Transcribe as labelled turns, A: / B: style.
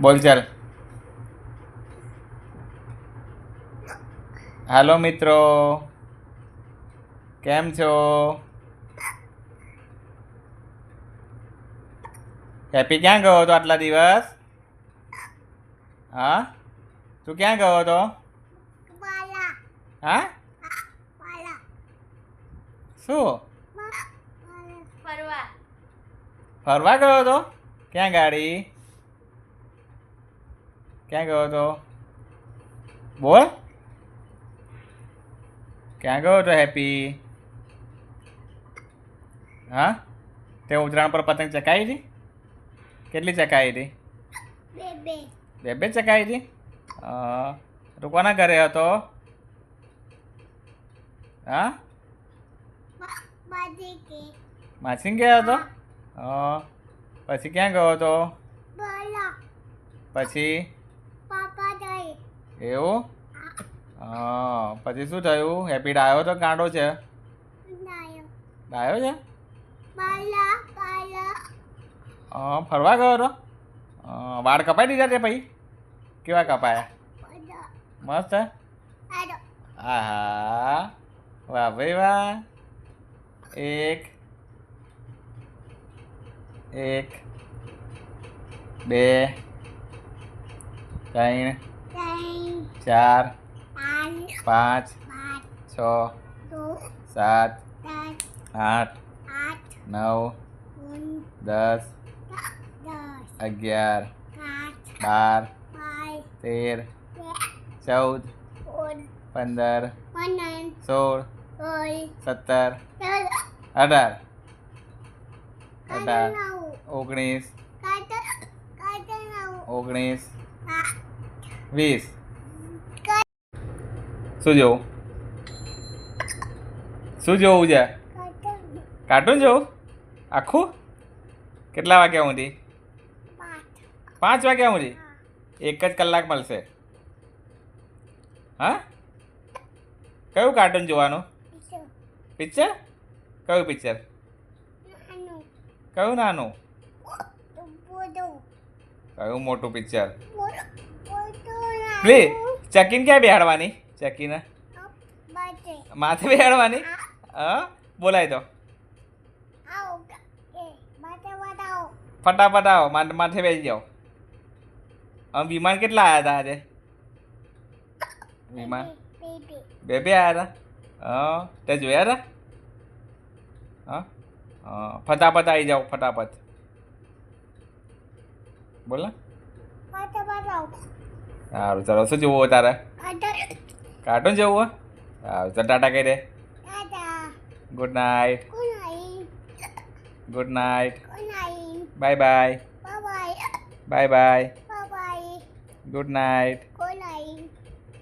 A: બોલ ચાલ. હાલો મિત્રો, કેમ છો? હેપી ક્યાં ગયો હતો આટલા દિવસ? હા, તું ક્યાં ગયો હતો? હા, શું ફરવા ગયો હતો? ક્યાં ગાડી? ક્યાં ગયો હતો? બોલ, ક્યાં ગયો હતો હેપી? હા, તે ઉત્તરાયણ પર પતંગ ચકાવી હતી? કેટલી ચકાવી હતી? બે બે ચકાવી હતી. તું કોના ઘરે હતો? હા, માસીન ગયા હતો. પછી ક્યાં ગયો હતો? પછી એવું? પછી શું થયું? હેપી ડાયો તો ગાંડો છે? ડાયો છે? ફરવા ગયો હતો? વાળ કપાઈ દીધા તે પછી? કેવા કપાયા? મસ્ત. આહા, વાહ ભાઈ વાહ. એક એક બે ત્રણ ચાર પાંચ છ સાત આઠ 9 10 11 12 13 14 15 16 17 18 19 20. શું જોવું? શું જોવું છે? કાર્ટૂન જોવું? આખું? કેટલા વાગ્યા સુધી? 5 વાગ્યા સુધી? 1 જ કલાક મળશે. હા, કયું કાર્ટૂન જોવાનું? પિક્ચર? કયું પિક્ચર? કયું નાનું? કયું મોટું પિક્ચર? પ્લીઝ ચકીને ક્યાં બેહાડવાની? ચકીને માથે બેહાડવાની? હા, બોલાય તો ફટાફટ આવો, માથે બેસી જાઓ. વિમાન કેટલા આવ્યા હતા આજે? વિમાન બે આવ્યા હતા. તે જોયા હતા? હા, ફટાફટ આવી જાઓ, ફટાફટ બોલ ને. સારું ચાલો, શું જોવું તારે? કાર્ટૂન જોવું હોય? સારું ચાલ, ટાટા કહી દે. Good night. Good night. Bye bye. Bye bye. Good night.